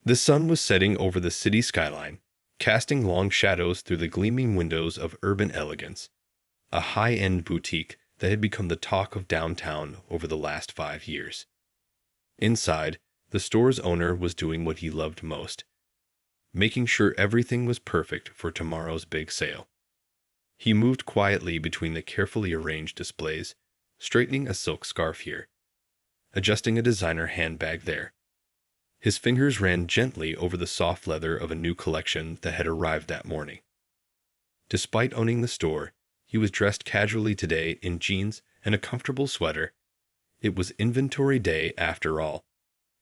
The sun was setting over the city skyline, casting long shadows through the gleaming windows of Urban Elegance, a high-end boutique that had become the talk of downtown over the last 5 years. Inside, the store's owner was doing what he loved most, making sure everything was perfect for tomorrow's big sale. He moved quietly between the carefully arranged displays, straightening a silk scarf here, adjusting a designer handbag there. His fingers ran gently over the soft leather of a new collection that had arrived that morning. Despite owning the store, he was dressed casually today in jeans and a comfortable sweater. It was inventory day after all,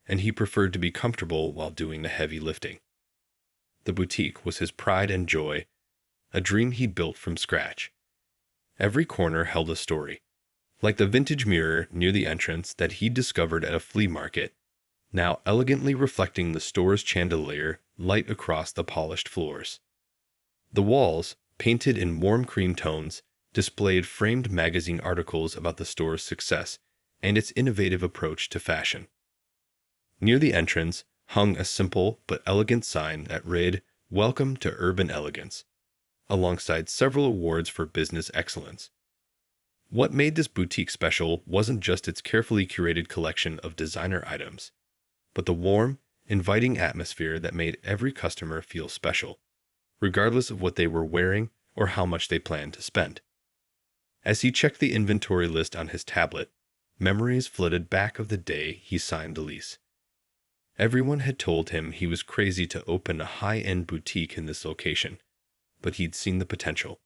and he preferred to be comfortable while doing the heavy lifting. The boutique was his pride and joy, a dream he'd built from scratch. Every corner held a story, like the vintage mirror near the entrance that he'd discovered at a flea market, now elegantly reflecting the store's chandelier light across the polished floors. The walls, painted in warm cream tones, displayed framed magazine articles about the store's success and its innovative approach to fashion. Near the entrance hung a simple but elegant sign that read, "Welcome to Urban Elegance," alongside several awards for business excellence. What made this boutique special wasn't just its carefully curated collection of designer items, but the warm, inviting atmosphere that made every customer feel special, regardless of what they were wearing or how much they planned to spend. As he checked the inventory list on his tablet, memories flooded back of the day he signed the lease. Everyone had told him he was crazy to open a high-end boutique in this location, but he'd seen the potential.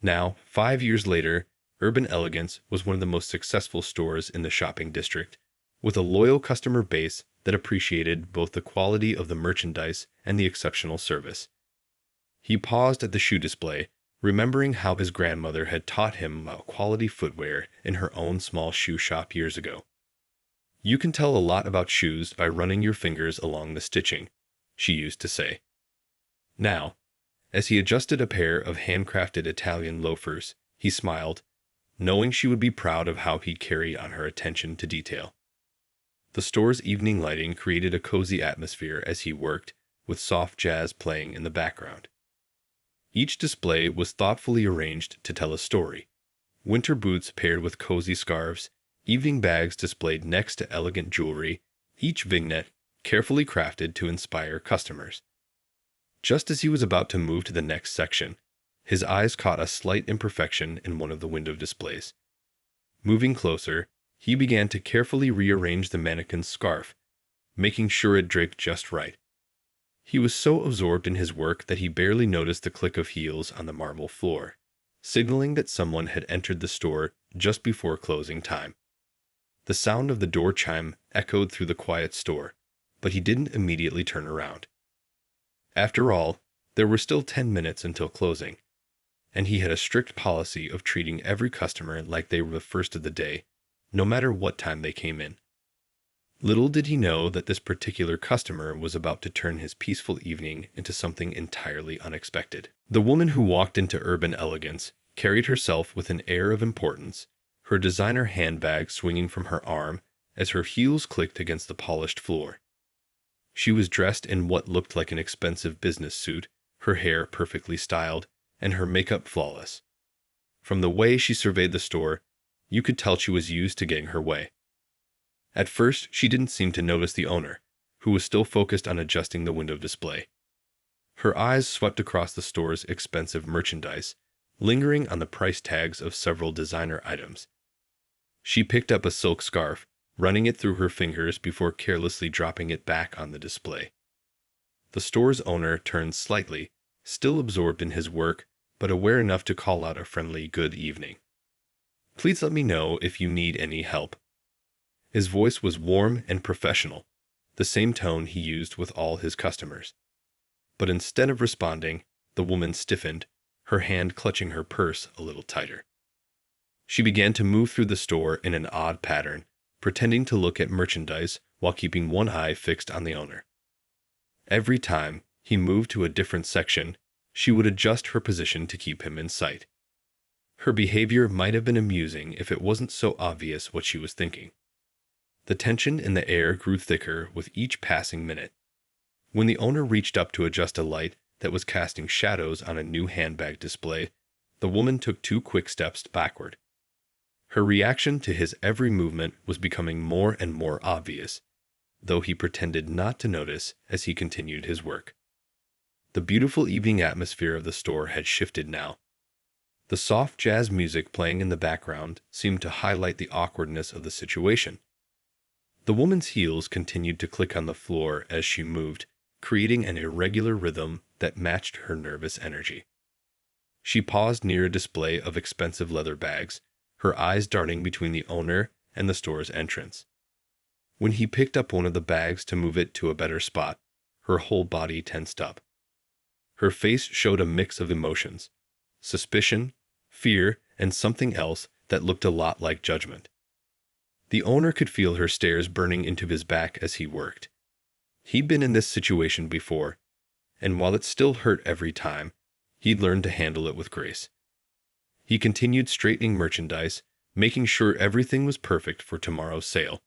Now, 5 years later, Urban Elegance was one of the most successful stores in the shopping district, with a loyal customer base that appreciated both the quality of the merchandise and the exceptional service. He paused at the shoe display, remembering how his grandmother had taught him about quality footwear in her own small shoe shop years ago. "You can tell a lot about shoes by running your fingers along the stitching," she used to say. Now, as he adjusted a pair of handcrafted Italian loafers, he smiled, knowing she would be proud of how he carried on her attention to detail. The store's evening lighting created a cozy atmosphere as he worked, with soft jazz playing in the background. Each display was thoughtfully arranged to tell a story. Winter boots paired with cozy scarves, evening bags displayed next to elegant jewelry, each vignette carefully crafted to inspire customers. Just as he was about to move to the next section, his eyes caught a slight imperfection in one of the window displays. Moving closer, he began to carefully rearrange the mannequin's scarf, making sure it draped just right. He was so absorbed in his work that he barely noticed the click of heels on the marble floor, signaling that someone had entered the store just before closing time. The sound of the door chime echoed through the quiet store, but he didn't immediately turn around. After all, there were still 10 minutes until closing, and he had a strict policy of treating every customer like they were the first of the day, no matter what time they came in. Little did he know that this particular customer was about to turn his peaceful evening into something entirely unexpected. The woman who walked into Urban Elegance carried herself with an air of importance, her designer handbag swinging from her arm as her heels clicked against the polished floor. She was dressed in what looked like an expensive business suit, her hair perfectly styled, and her makeup flawless. From the way she surveyed the store, you could tell she was used to getting her way. At first, she didn't seem to notice the owner, who was still focused on adjusting the window display. Her eyes swept across the store's expensive merchandise, lingering on the price tags of several designer items. She picked up a silk scarf, running it through her fingers before carelessly dropping it back on the display. The store's owner turned slightly, still absorbed in his work, but aware enough to call out a friendly good evening. "Please let me know if you need any help." His voice was warm and professional, the same tone he used with all his customers. But instead of responding, the woman stiffened, her hand clutching her purse a little tighter. She began to move through the store in an odd pattern, pretending to look at merchandise while keeping one eye fixed on the owner. Every time he moved to a different section, she would adjust her position to keep him in sight. Her behavior might have been amusing if it wasn't so obvious what she was thinking. The tension in the air grew thicker with each passing minute. When the owner reached up to adjust a light that was casting shadows on a new handbag display, the woman took 2 quick steps backward. Her reaction to his every movement was becoming more and more obvious, though he pretended not to notice as he continued his work. The beautiful evening atmosphere of the store had shifted now. The soft jazz music playing in the background seemed to highlight the awkwardness of the situation. The woman's heels continued to click on the floor as she moved, creating an irregular rhythm that matched her nervous energy. She paused near a display of expensive leather bags, her eyes darting between the owner and the store's entrance. When he picked up one of the bags to move it to a better spot, her whole body tensed up. Her face showed a mix of emotions: suspicion, fear, and something else that looked a lot like judgment. The owner could feel her stares burning into his back as he worked. He'd been in this situation before, and while it still hurt every time, he'd learned to handle it with grace. He continued straightening merchandise, making sure everything was perfect for tomorrow's sale,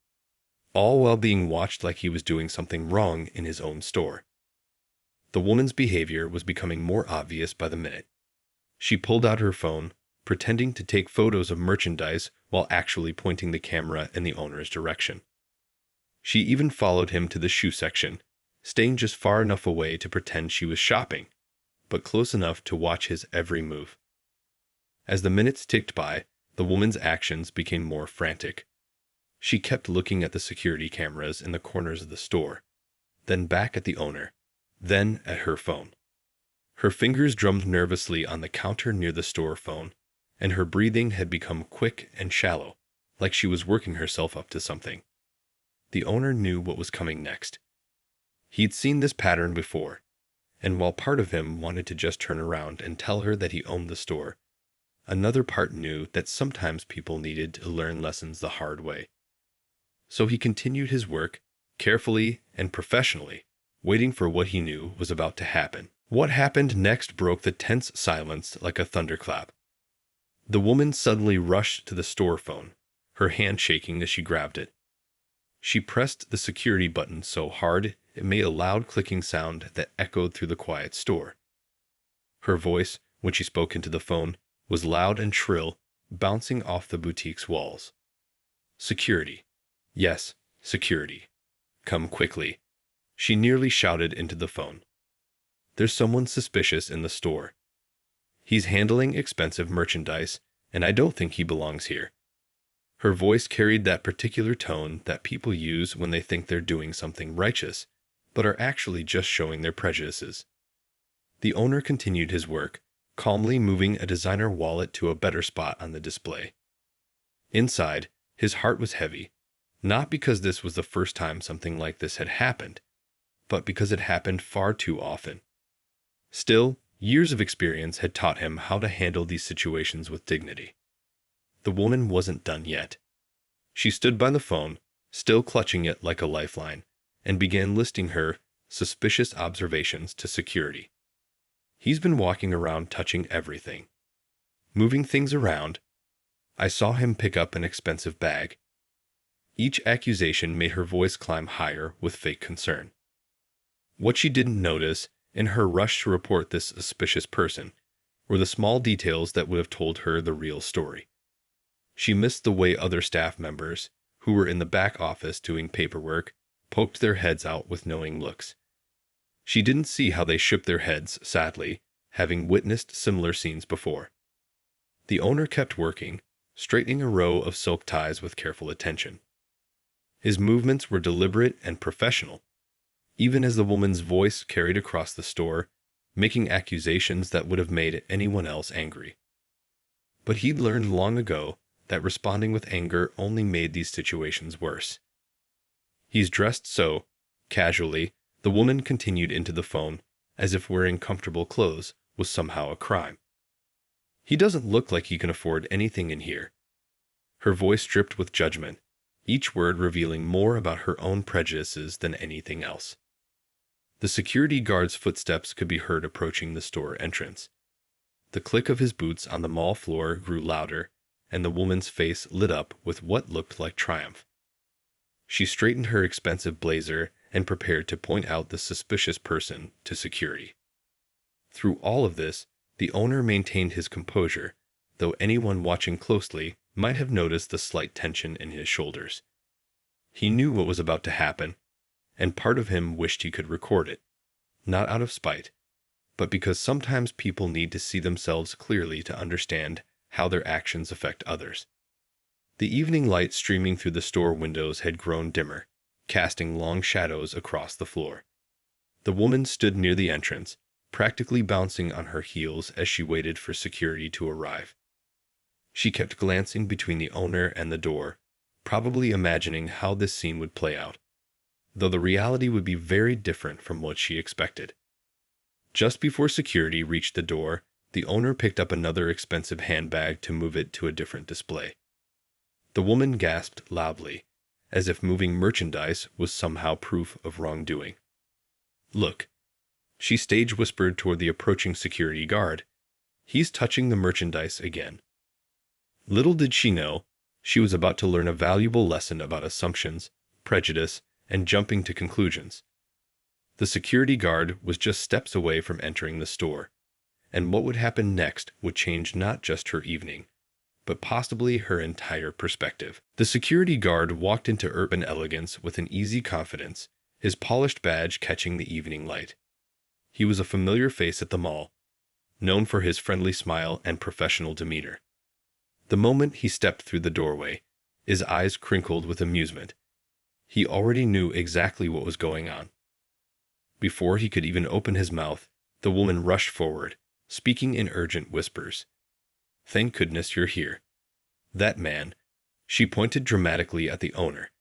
all while being watched like he was doing something wrong in his own store. The woman's behavior was becoming more obvious by the minute. She pulled out her phone, pretending to take photos of merchandise while actually pointing the camera in the owner's direction. She even followed him to the shoe section, staying just far enough away to pretend she was shopping, but close enough to watch his every move. As the minutes ticked by, the woman's actions became more frantic. She kept looking at the security cameras in the corners of the store, then back at the owner, then at her phone. Her fingers drummed nervously on the counter near the store phone, and her breathing had become quick and shallow, like she was working herself up to something. The owner knew what was coming next. He'd seen this pattern before, and while part of him wanted to just turn around and tell her that he owned the store, another part knew that sometimes people needed to learn lessons the hard way. So he continued his work, carefully and professionally, waiting for what he knew was about to happen. What happened next broke the tense silence like a thunderclap. The woman suddenly rushed to the store phone, her hand shaking as she grabbed it. She pressed the security button so hard it made a loud clicking sound that echoed through the quiet store. Her voice, when she spoke into the phone, was loud and shrill, bouncing off the boutique's walls. "Security. Yes, security. Come quickly," she nearly shouted into the phone. "There's someone suspicious in the store. He's handling expensive merchandise, and I don't think he belongs here." Her voice carried that particular tone that people use when they think they're doing something righteous, but are actually just showing their prejudices. The owner continued his work, calmly moving a designer wallet to a better spot on the display. Inside, his heart was heavy, not because this was the first time something like this had happened, but because it happened far too often. Still, years of experience had taught him how to handle these situations with dignity. The woman wasn't done yet. She stood by the phone, still clutching it like a lifeline, and began listing her suspicious observations to security. "He's been walking around touching everything. Moving things around. I saw him pick up an expensive bag." Each accusation made her voice climb higher with fake concern. What she didn't notice, in her rush to report this suspicious person, were the small details that would have told her the real story. She missed the way other staff members, who were in the back office doing paperwork, poked their heads out with knowing looks. She didn't see how they shook their heads, sadly, having witnessed similar scenes before. The owner kept working, straightening a row of silk ties with careful attention. His movements were deliberate and professional, even as the woman's voice carried across the store, making accusations that would have made anyone else angry. But he'd learned long ago that responding with anger only made these situations worse. "He's dressed so casually," the woman continued into the phone, as if wearing comfortable clothes was somehow a crime. "He doesn't look like he can afford anything in here." Her voice dripped with judgment, each word revealing more about her own prejudices than anything else. The security guard's footsteps could be heard approaching the store entrance. The click of his boots on the mall floor grew louder, and the woman's face lit up with what looked like triumph. She straightened her expensive blazer and prepared to point out the suspicious person to security. Through all of this, the owner maintained his composure, though anyone watching closely might have noticed the slight tension in his shoulders. He knew what was about to happen, and part of him wished he could record it, not out of spite, but because sometimes people need to see themselves clearly to understand how their actions affect others. The evening light streaming through the store windows had grown dimmer, casting long shadows across the floor. The woman stood near the entrance, practically bouncing on her heels as she waited for security to arrive. She kept glancing between the owner and the door, probably imagining how this scene would play out, though the reality would be very different from what she expected. Just before security reached the door, the owner picked up another expensive handbag to move it to a different display. The woman gasped loudly, as if moving merchandise was somehow proof of wrongdoing. "Look," she stage whispered toward the approaching security guard. "He's touching the merchandise again." Little did she know, she was about to learn a valuable lesson about assumptions, prejudice, and jumping to conclusions. The security guard was just steps away from entering the store, and what would happen next would change not just her evening, but possibly her entire perspective. The security guard walked into Urban Elegance with an easy confidence, his polished badge catching the evening light. He was a familiar face at the mall, known for his friendly smile and professional demeanor. The moment he stepped through the doorway, his eyes crinkled with amusement. He already knew exactly what was going on. Before he could even open his mouth, the woman rushed forward, speaking in urgent whispers. "Thank goodness you're here. That man," she pointed dramatically at the owner,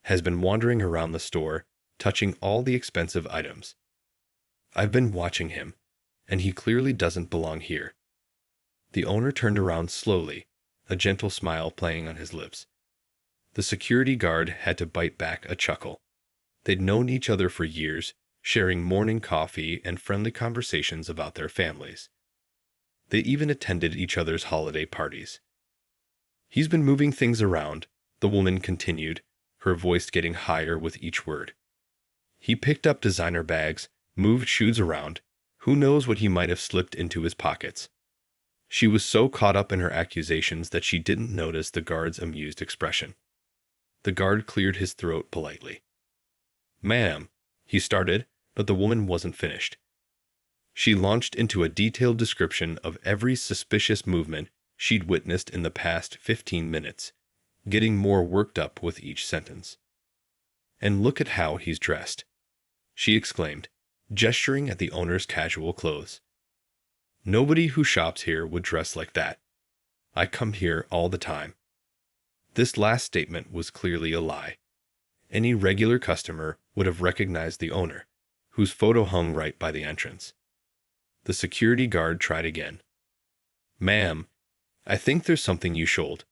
"has been wandering around the store, touching all the expensive items. I've been watching him, and he clearly doesn't belong here." The owner turned around slowly, a gentle smile playing on his lips. The security guard had to bite back a chuckle. They'd known each other for years, sharing morning coffee and friendly conversations about their families. They even attended each other's holiday parties. "He's been moving things around," the woman continued, her voice getting higher with each word. "He picked up designer bags, moved shoes around. Who knows what he might have slipped into his pockets." She was so caught up in her accusations that she didn't notice the guard's amused expression. The guard cleared his throat politely. "Ma'am," he started, but the woman wasn't finished. She launched into a detailed description of every suspicious movement she'd witnessed in the past 15 minutes, getting more worked up with each sentence. "And look at how he's dressed," she exclaimed, gesturing at the owner's casual clothes. "Nobody who shops here would dress like that. I come here all the time." This last statement was clearly a lie. Any regular customer would have recognized the owner, whose photo hung right by the entrance. The security guard tried again. "Ma'am, I think there's something you should."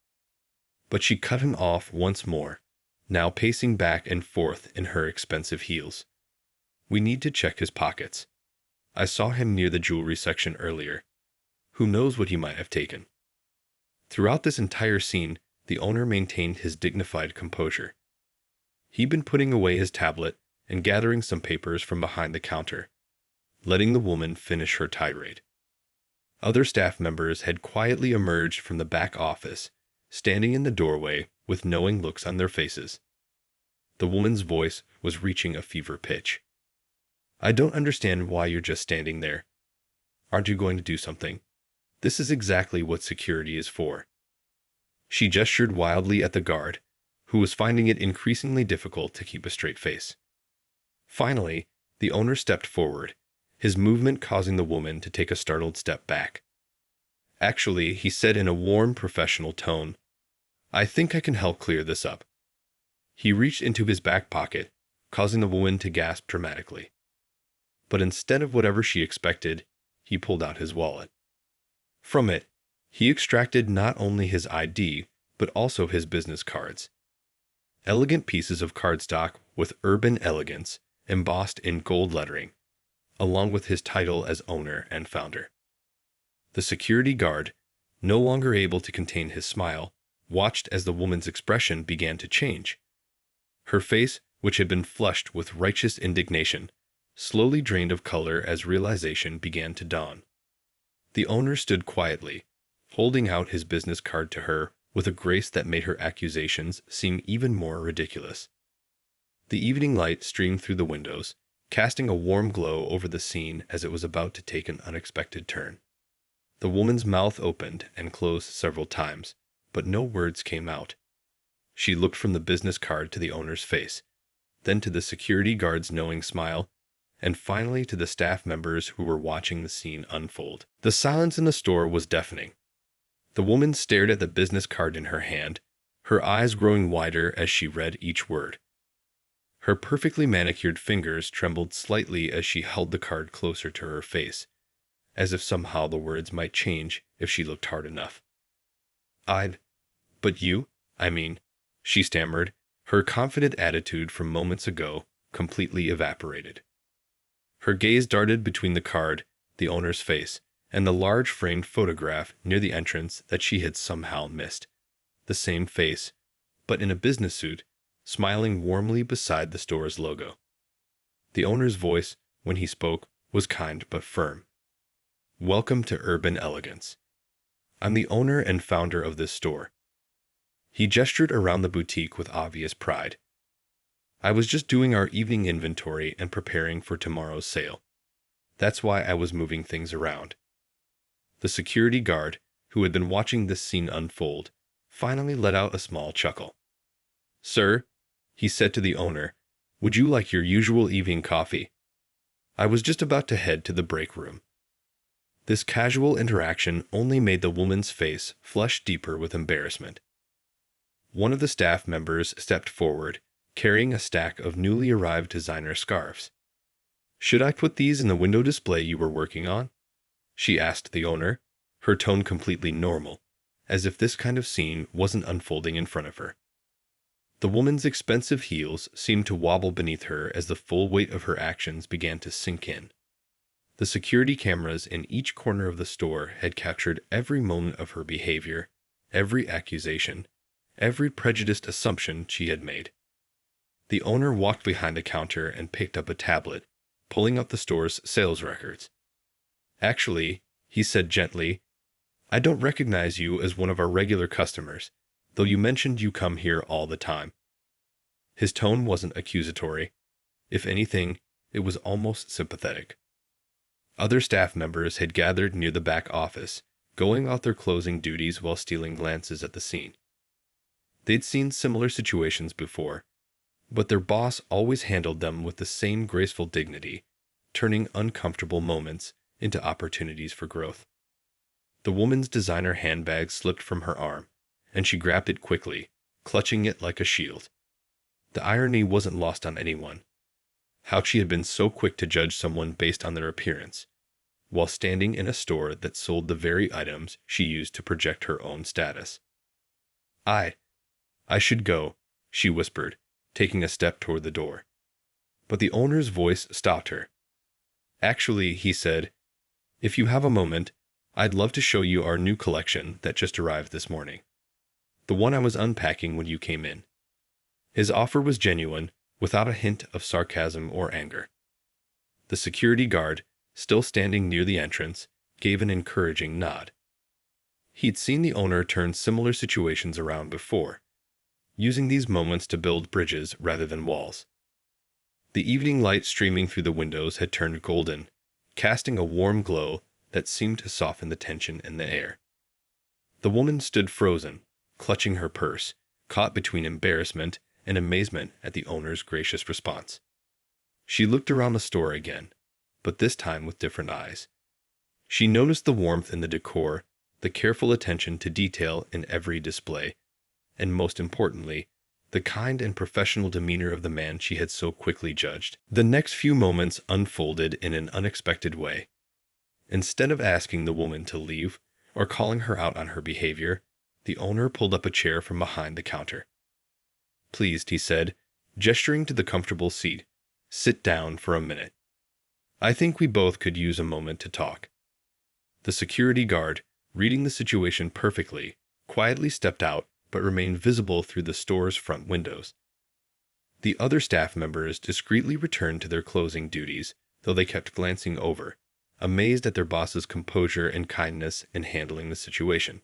But she cut him off once more, now pacing back and forth in her expensive heels. "We need to check his pockets. I saw him near the jewelry section earlier. Who knows what he might have taken?" Throughout this entire scene, the owner maintained his dignified composure. He'd been putting away his tablet and gathering some papers from behind the counter, letting the woman finish her tirade. Other staff members had quietly emerged from the back office, standing in the doorway with knowing looks on their faces. The woman's voice was reaching a fever pitch. "I don't understand why you're just standing there. Aren't you going to do something? This is exactly what security is for." She gestured wildly at the guard, who was finding it increasingly difficult to keep a straight face. Finally, the owner stepped forward, his movement causing the woman to take a startled step back. "Actually," he said in a warm, professional tone, "I think I can help clear this up." He reached into his back pocket, causing the woman to gasp dramatically. But instead of whatever she expected, he pulled out his wallet. From it, he extracted not only his ID, but also his business cards. Elegant pieces of cardstock with Urban Elegance embossed in gold lettering, along with his title as owner and founder. The security guard, no longer able to contain his smile, watched as the woman's expression began to change. Her face which had been flushed with righteous indignation, slowly drained of color as realization began to dawn. The owner stood quietly, holding out his business card to her with a grace that made her accusations seem even more ridiculous. The evening light streamed through the windows, casting a warm glow over the scene as it was about to take an unexpected turn. The woman's mouth opened and closed several times, but no words came out. She looked from the business card to the owner's face, then to the security guard's knowing smile, and finally to the staff members who were watching the scene unfold. The silence in the store was deafening. The woman stared at the business card in her hand, her eyes growing wider as she read each word. Her perfectly manicured fingers trembled slightly as she held the card closer to her face, as if somehow the words might change if she looked hard enough. But you? She stammered, her confident attitude from moments ago completely evaporated. Her gaze darted between the card, the owner's face, and the large framed photograph near the entrance that she had somehow missed. The same face, but in a business suit, smiling warmly beside the store's logo. The owner's voice, when he spoke, was kind but firm. "Welcome to Urban Elegance. I'm the owner and founder of this store." He gestured around the boutique with obvious pride. "I was just doing our evening inventory and preparing for tomorrow's sale. That's why I was moving things around." The security guard, who had been watching this scene unfold, finally let out a small chuckle. "Sir," he said to the owner, "would you like your usual evening coffee? I was just about to head to the break room." This casual interaction only made the woman's face flush deeper with embarrassment. One of the staff members stepped forward, carrying a stack of newly arrived designer scarves. "Should I put these in the window display you were working on?" she asked the owner, her tone completely normal, as if this kind of scene wasn't unfolding in front of her. The woman's expensive heels seemed to wobble beneath her as the full weight of her actions began to sink in. The security cameras in each corner of the store had captured every moment of her behavior, every accusation, every prejudiced assumption she had made. The owner walked behind a counter and picked up a tablet, pulling up the store's sales records. "Actually," he said gently, "I don't recognize you as one of our regular customers, though you mentioned you come here all the time." His tone wasn't accusatory. If anything, it was almost sympathetic. Other staff members had gathered near the back office, going about their closing duties while stealing glances at the scene. They'd seen similar situations before, but their boss always handled them with the same graceful dignity, turning uncomfortable moments into opportunities for growth. The woman's designer handbag slipped from her arm, and she grabbed it quickly, clutching it like a shield. The irony wasn't lost on anyone. How she had been so quick to judge someone based on their appearance, while standing in a store that sold the very items she used to project her own status. I should go," she whispered, taking a step toward the door. But the owner's voice stopped her. "Actually," he said, "if you have a moment, I'd love to show you our new collection that just arrived this morning. The one I was unpacking when you came in." His offer was genuine, without a hint of sarcasm or anger. The security guard, still standing near the entrance, gave an encouraging nod. He'd seen the owner turn similar situations around before, using these moments to build bridges rather than walls. The evening light streaming through the windows had turned golden, casting a warm glow that seemed to soften the tension in the air. The woman stood frozen, clutching her purse, caught between embarrassment and amazement at the owner's gracious response. She looked around the store again, but this time with different eyes. She noticed the warmth in the decor, the careful attention to detail in every display, and most importantly, the kind and professional demeanor of the man she had so quickly judged. The next few moments unfolded in an unexpected way. Instead of asking the woman to leave or calling her out on her behavior, the owner pulled up a chair from behind the counter. "Pleased," he said, gesturing to the comfortable seat, "sit down for a minute. I think we both could use a moment to talk." The security guard, reading the situation perfectly, quietly stepped out but remained visible through the store's front windows. The other staff members discreetly returned to their closing duties, though they kept glancing over, amazed at their boss's composure and kindness in handling the situation.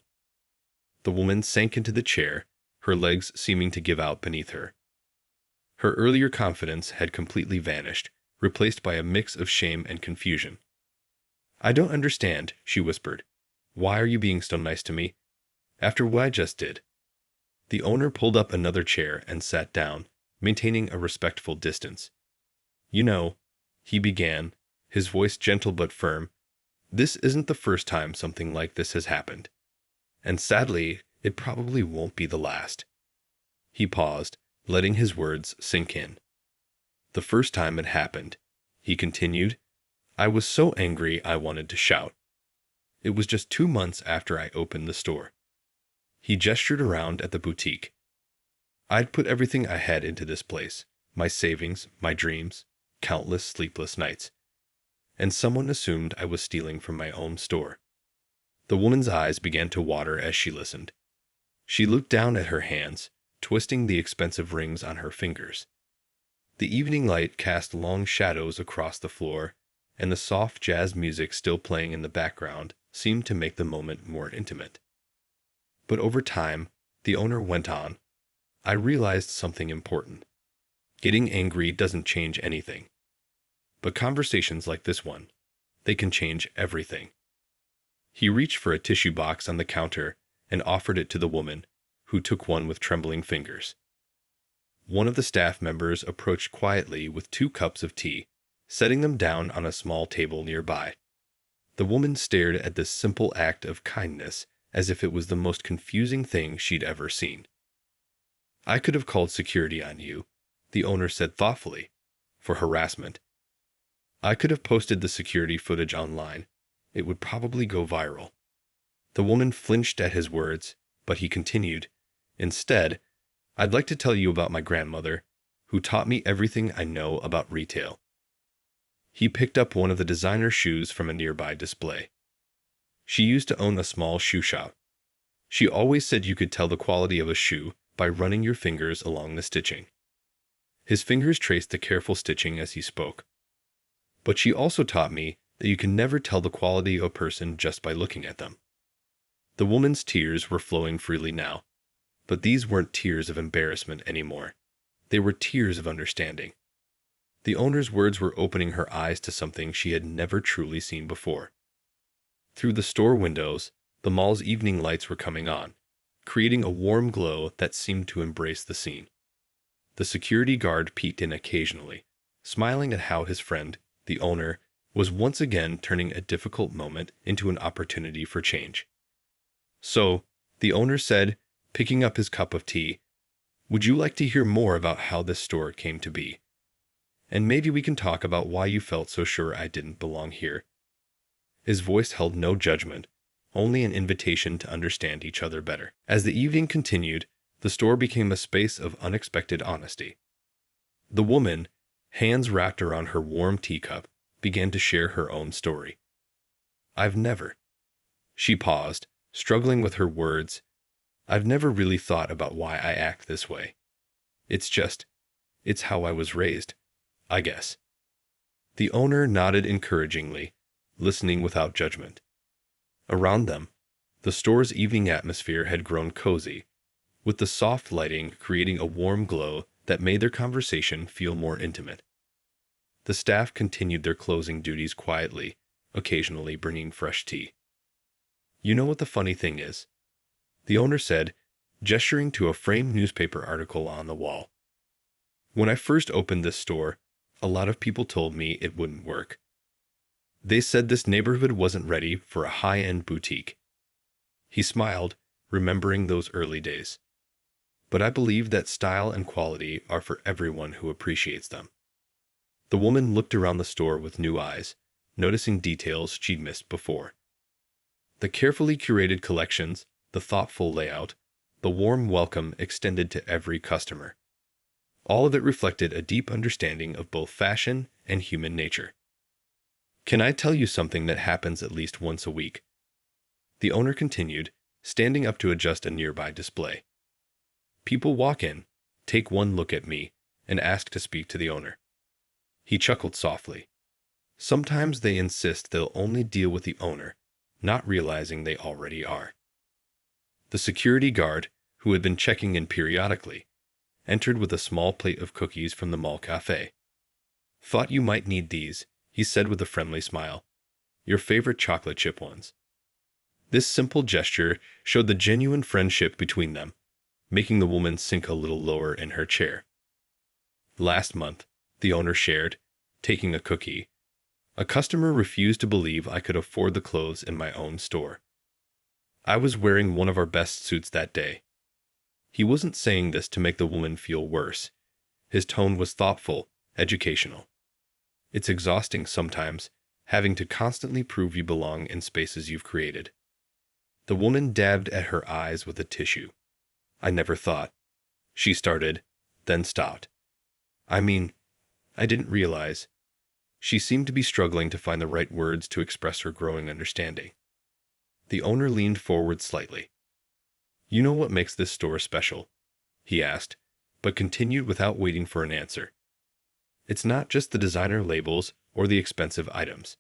The woman sank into the chair, her legs seeming to give out beneath her. Her earlier confidence had completely vanished, replaced by a mix of shame and confusion. "I don't understand," she whispered. "Why are you being so nice to me? After what I just did." The owner pulled up another chair and sat down, maintaining a respectful distance. "You know," he began, his voice gentle but firm, "this isn't the first time something like this has happened. And sadly, it probably won't be the last." He paused, letting his words sink in. "The first time it happened," he continued, "I was so angry I wanted to shout. It was just 2 months after I opened the store." He gestured around at the boutique. "I'd put everything I had into this place, my savings, my dreams, countless sleepless nights. And someone assumed I was stealing from my own store." The woman's eyes began to water as she listened. She looked down at her hands, twisting the expensive rings on her fingers. The evening light cast long shadows across the floor, and the soft jazz music still playing in the background seemed to make the moment more intimate. But over time, the owner went on, "I realized something important. Getting angry doesn't change anything. But conversations like this one, they can change everything." He reached for a tissue box on the counter and offered it to the woman, who took one with trembling fingers. One of the staff members approached quietly with 2 cups of tea, setting them down on a small table nearby. The woman stared at this simple act of kindness as if it was the most confusing thing she'd ever seen. "I could have called security on you," the owner said thoughtfully, "for harassment. I could have posted the security footage online. It would probably go viral." The woman flinched at his words, but he continued, "Instead, I'd like to tell you about my grandmother, who taught me everything I know about retail." He picked up one of the designer shoes from a nearby display. "She used to own a small shoe shop. She always said you could tell the quality of a shoe by running your fingers along the stitching." His fingers traced the careful stitching as he spoke. "But she also taught me that you can never tell the quality of a person just by looking at them." The woman's tears were flowing freely now, but these weren't tears of embarrassment anymore. They were tears of understanding. The owner's words were opening her eyes to something she had never truly seen before. Through the store windows, the mall's evening lights were coming on, creating a warm glow that seemed to embrace the scene. The security guard peeked in occasionally, smiling at how his friend, the owner, was once again turning a difficult moment into an opportunity for change. "So," the owner said, picking up his cup of tea, "would you like to hear more about how this store came to be? And maybe we can talk about why you felt so sure I didn't belong here." His voice held no judgment, only an invitation to understand each other better. As the evening continued, the store became a space of unexpected honesty. The woman, hands wrapped around her warm teacup, began to share her own story. "I've never—" She paused, struggling with her words. "I've never really thought about why I act this way. It's how I was raised, I guess." The owner nodded encouragingly, listening without judgment. Around them, the store's evening atmosphere had grown cozy, with the soft lighting creating a warm glow that made their conversation feel more intimate. The staff continued their closing duties quietly, occasionally bringing fresh tea. "You know what the funny thing is?" the owner said, gesturing to a framed newspaper article on the wall. "When I first opened this store, a lot of people told me it wouldn't work. They said this neighborhood wasn't ready for a high-end boutique." He smiled, remembering those early days. "But I believe that style and quality are for everyone who appreciates them." The woman looked around the store with new eyes, noticing details she'd missed before. The carefully curated collections, the thoughtful layout, the warm welcome extended to every customer. All of it reflected a deep understanding of both fashion and human nature. "Can I tell you something that happens at least once a week?" the owner continued, standing up to adjust a nearby display. "People walk in, take one look at me, and asked to speak to the owner. He chuckled softly. Sometimes they insist they'll only deal with the owner, not realizing they already are. The security guard, who had been checking in periodically, entered with a small plate of cookies from the mall cafe. "Thought you might need these," he said with a friendly smile. "Your favorite chocolate chip ones." This simple gesture showed the genuine friendship between them, making the woman sink a little lower in her chair. "Last month," the owner shared, taking a cookie, "a customer refused to believe I could afford the clothes in my own store. I was wearing one of our best suits that day." He wasn't saying this to make the woman feel worse. His tone was thoughtful, educational. It's exhausting sometimes, having to constantly prove you belong in spaces you've created. The woman dabbed at her eyes with a tissue. "I never thought," she started, then stopped. "I mean, I didn't realize." She seemed to be struggling to find the right words to express her growing understanding. The owner leaned forward slightly. "You know what makes this store special?" he asked, but continued without waiting for an answer. "It's not just the designer labels or the expensive items.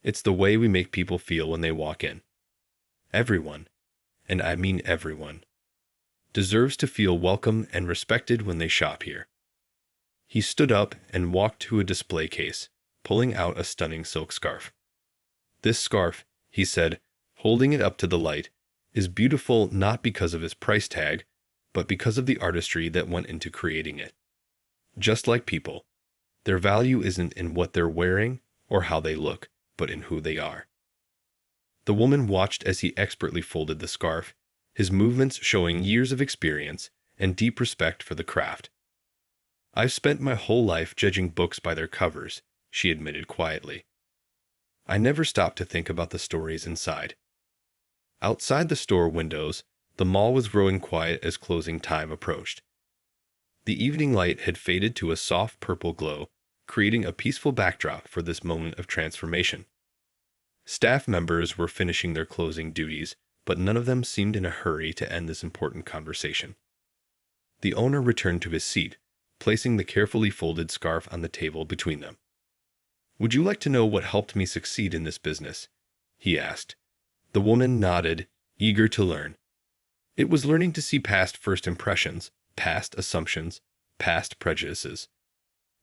It's the way we make people feel when they walk in. Everyone, and I mean everyone, deserves to feel welcome and respected when they shop here." He stood up and walked to a display case, pulling out a stunning silk scarf. "This scarf," he said, holding it up to the light, "is beautiful not because of its price tag, but because of the artistry that went into creating it. Just like people, their value isn't in what they're wearing or how they look, but in who they are." The woman watched as he expertly folded the scarf, his movements showing years of experience and deep respect for the craft. "I've spent my whole life judging books by their covers," she admitted quietly. "I never stopped to think about the stories inside." Outside the store windows, the mall was growing quiet as closing time approached. The evening light had faded to a soft purple glow, creating a peaceful backdrop for this moment of transformation. Staff members were finishing their closing duties, but none of them seemed in a hurry to end this important conversation. The owner returned to his seat, placing the carefully folded scarf on the table between them. "Would you like to know what helped me succeed in this business?" he asked. The woman nodded, eager to learn. "It was learning to see past first impressions, past assumptions, past prejudices.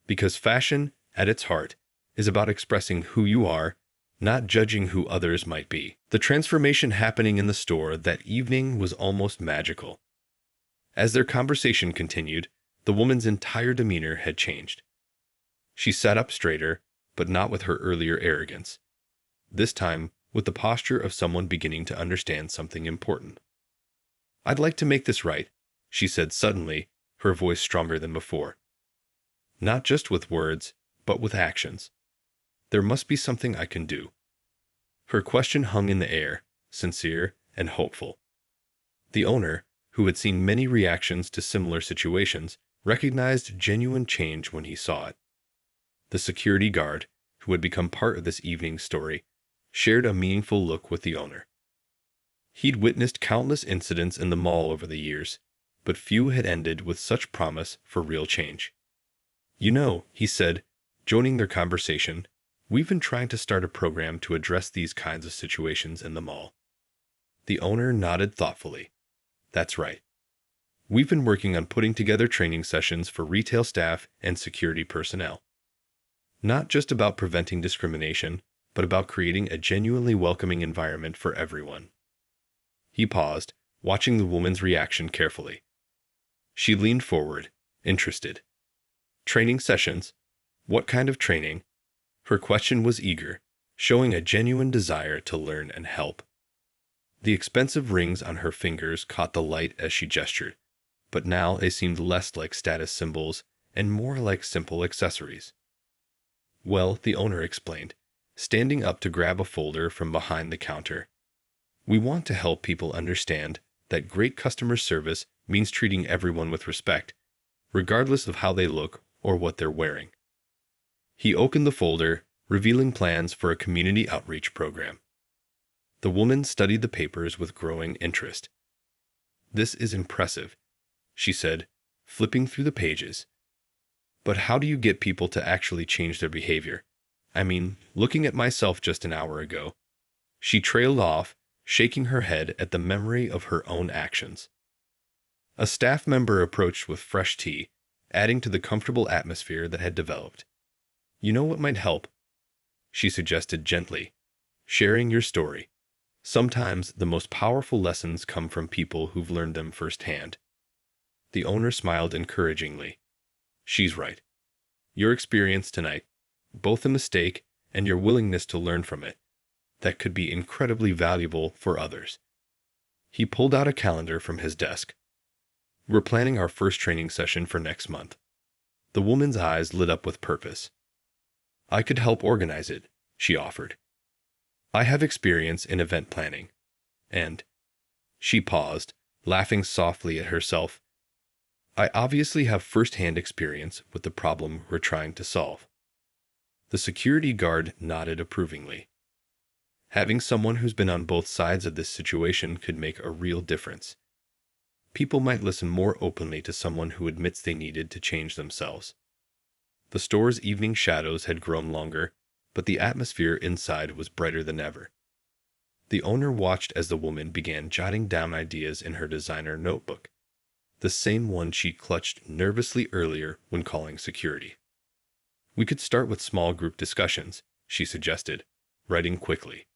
Because fashion, at its heart, is about expressing who you are, not judging who others might be." The transformation happening in the store that evening was almost magical. As their conversation continued, the woman's entire demeanor had changed. She sat up straighter, but not with her earlier arrogance. This time, with the posture of someone beginning to understand something important. "I'd like to make this right," she said suddenly, her voice stronger than before. "Not just with words, but with actions. There must be something I can do." Her question hung in the air, sincere and hopeful. The owner, who had seen many reactions to similar situations, recognized genuine change when he saw it. The security guard, who had become part of this evening's story, shared a meaningful look with the owner. He'd witnessed countless incidents in the mall over the years, but few had ended with such promise for real change. "You know," he said, joining their conversation, "we've been trying to start a program to address these kinds of situations in the mall." The owner nodded thoughtfully. "That's right. We've been working on putting together training sessions for retail staff and security personnel. Not just about preventing discrimination, but about creating a genuinely welcoming environment for everyone." He paused, watching the woman's reaction carefully. She leaned forward, interested. "Training sessions? What kind of training?" Her question was eager, showing a genuine desire to learn and help. The expensive rings on her fingers caught the light as she gestured, but now they seemed less like status symbols and more like simple accessories. "Well," the owner explained, standing up to grab a folder from behind the counter, "we want to help people understand that great customer service means treating everyone with respect, regardless of how they look or what they're wearing." He opened the folder, revealing plans for a community outreach program. The woman studied the papers with growing interest. "This is impressive," she said, flipping through the pages. But how do you get people to actually change their behavior? I mean, looking at myself just an hour ago. She trailed off, shaking her head at the memory of her own actions. A staff member approached with fresh tea, adding to the comfortable atmosphere that had developed. You know what might help? She suggested gently. Sharing your story. Sometimes the most powerful lessons come from people who've learned them firsthand. The owner smiled encouragingly. She's right. Your experience tonight, both a mistake and your willingness to learn from it, that could be incredibly valuable for others. He pulled out a calendar from his desk. We're planning our first training session for next month. The woman's eyes lit up with purpose. I could help organize it, she offered. I have experience in event planning. And she paused, laughing softly at herself. I obviously have first-hand experience with the problem we're trying to solve. The security guard nodded approvingly. Having someone who's been on both sides of this situation could make a real difference. People might listen more openly to someone who admits they needed to change themselves. The store's evening shadows had grown longer, but the atmosphere inside was brighter than ever. The owner watched as the woman began jotting down ideas in her designer notebook, the same one she clutched nervously earlier when calling security. We could start with small group discussions, she suggested, writing quickly.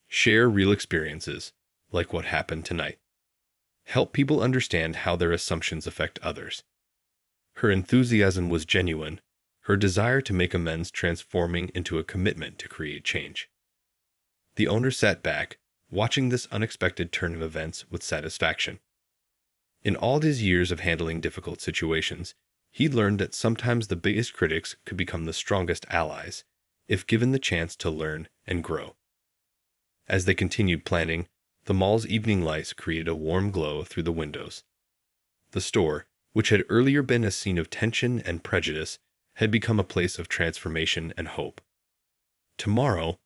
Share real experiences, like what happened tonight. Help people understand how their assumptions affect others. Her enthusiasm was genuine, her desire to make amends transforming into a commitment to create change. The owner sat back, watching this unexpected turn of events with satisfaction. In all his years of handling difficult situations, he'd learned that sometimes the biggest critics could become the strongest allies, if given the chance to learn and grow. As they continued planning, the mall's evening lights created a warm glow through the windows. The store, which had earlier been a scene of tension and prejudice, had become a place of transformation and hope. Tomorrow,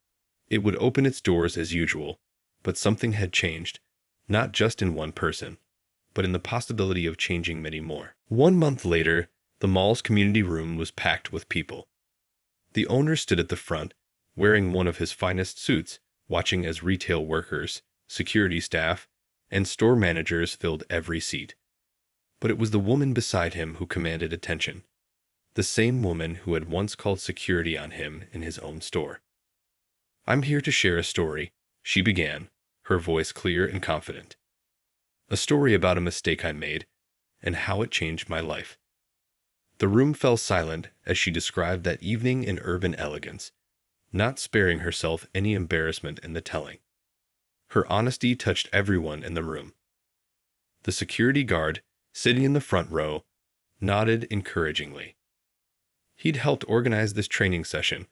it would open its doors as usual, but something had changed, not just in one person, but in the possibility of changing many more. 1 month later, the mall's community room was packed with people. The owner stood at the front, wearing one of his finest suits, watching as retail workers, security staff, and store managers filled every seat. But it was the woman beside him who commanded attention, the same woman who had once called security on him in his own store. I'm here to share a story, she began, her voice clear and confident. A story about a mistake I made, and how it changed my life. The room fell silent as she described that evening in urban elegance, not sparing herself any embarrassment in the telling. Her honesty touched everyone in the room. The security guard, sitting in the front row, nodded encouragingly. He'd helped organize this training session,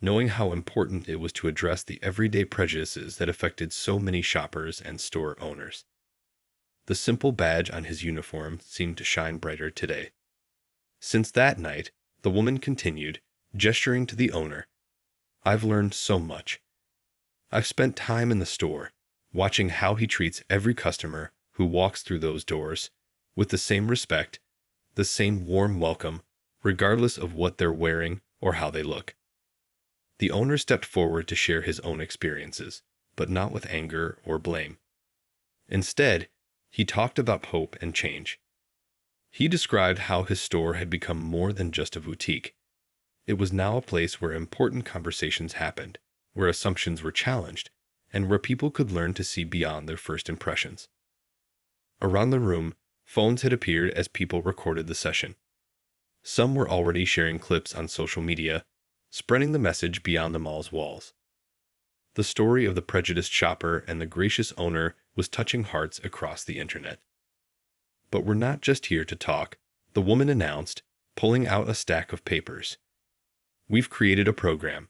knowing how important it was to address the everyday prejudices that affected so many shoppers and store owners. The simple badge on his uniform seemed to shine brighter today. Since that night, the woman continued, gesturing to the owner, I've learned so much. I've spent time in the store, watching how he treats every customer who walks through those doors with the same respect, the same warm welcome, regardless of what they're wearing or how they look. The owner stepped forward to share his own experiences, but not with anger or blame. Instead, he talked about hope and change. He described how his store had become more than just a boutique. It was now a place where important conversations happened, where assumptions were challenged, and where people could learn to see beyond their first impressions. Around the room, phones had appeared as people recorded the session. Some were already sharing clips on social media, spreading the message beyond the mall's walls. The story of the prejudiced shopper and the gracious owner was touching hearts across the internet. But we're not just here to talk, the woman announced, pulling out a stack of papers. We've created a program,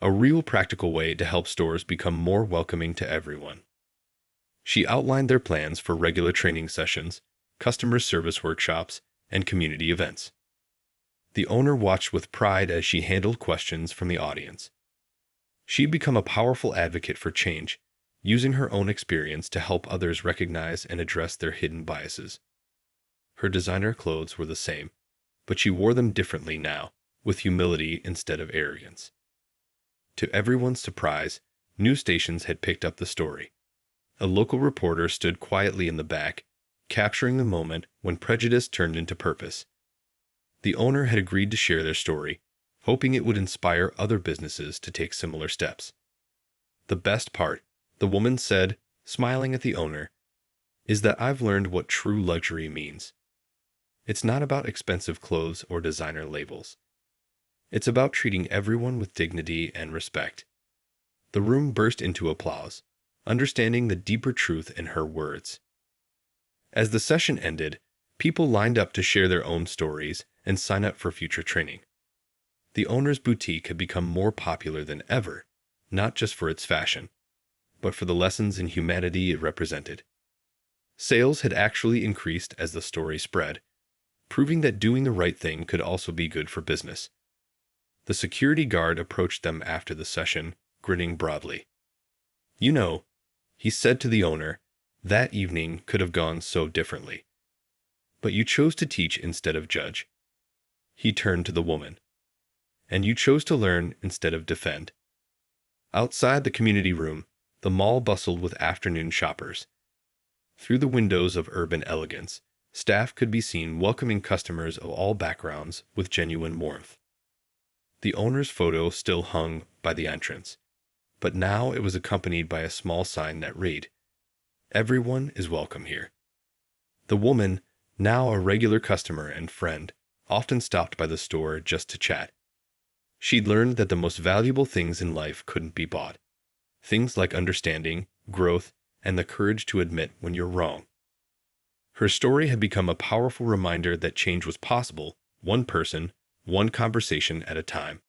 a real practical way to help stores become more welcoming to everyone. She outlined their plans for regular training sessions, customer service workshops, and community events. The owner watched with pride as she handled questions from the audience. She'd become a powerful advocate for change, using her own experience to help others recognize and address their hidden biases. Her designer clothes were the same, but she wore them differently now, with humility instead of arrogance. To everyone's surprise, news stations had picked up the story. A local reporter stood quietly in the back, capturing the moment when prejudice turned into purpose. The owner had agreed to share their story, hoping it would inspire other businesses to take similar steps. The best part, the woman said, smiling at the owner, is that I've learned what true luxury means. It's not about expensive clothes or designer labels. It's about treating everyone with dignity and respect. The room burst into applause, understanding the deeper truth in her words. As the session ended, people lined up to share their own stories and sign up for future training. The owner's boutique had become more popular than ever, not just for its fashion, but for the lessons in humanity it represented. Sales had actually increased as the story spread, proving that doing the right thing could also be good for business. The security guard approached them after the session, grinning broadly. "You know," he said to the owner, "that evening could have gone so differently. But you chose to teach instead of judge." He turned to the woman. "And you chose to learn instead of defend." Outside the community room, the mall bustled with afternoon shoppers. Through the windows of Urban Elegance, staff could be seen welcoming customers of all backgrounds with genuine warmth. The owner's photo still hung by the entrance, but now it was accompanied by a small sign that read, "Everyone is welcome here." The woman, now a regular customer and friend, often stopped by the store just to chat. She'd learned that the most valuable things in life couldn't be bought. Things like understanding, growth, and the courage to admit when you're wrong. Her story had become a powerful reminder that change was possible, one person, one conversation at a time.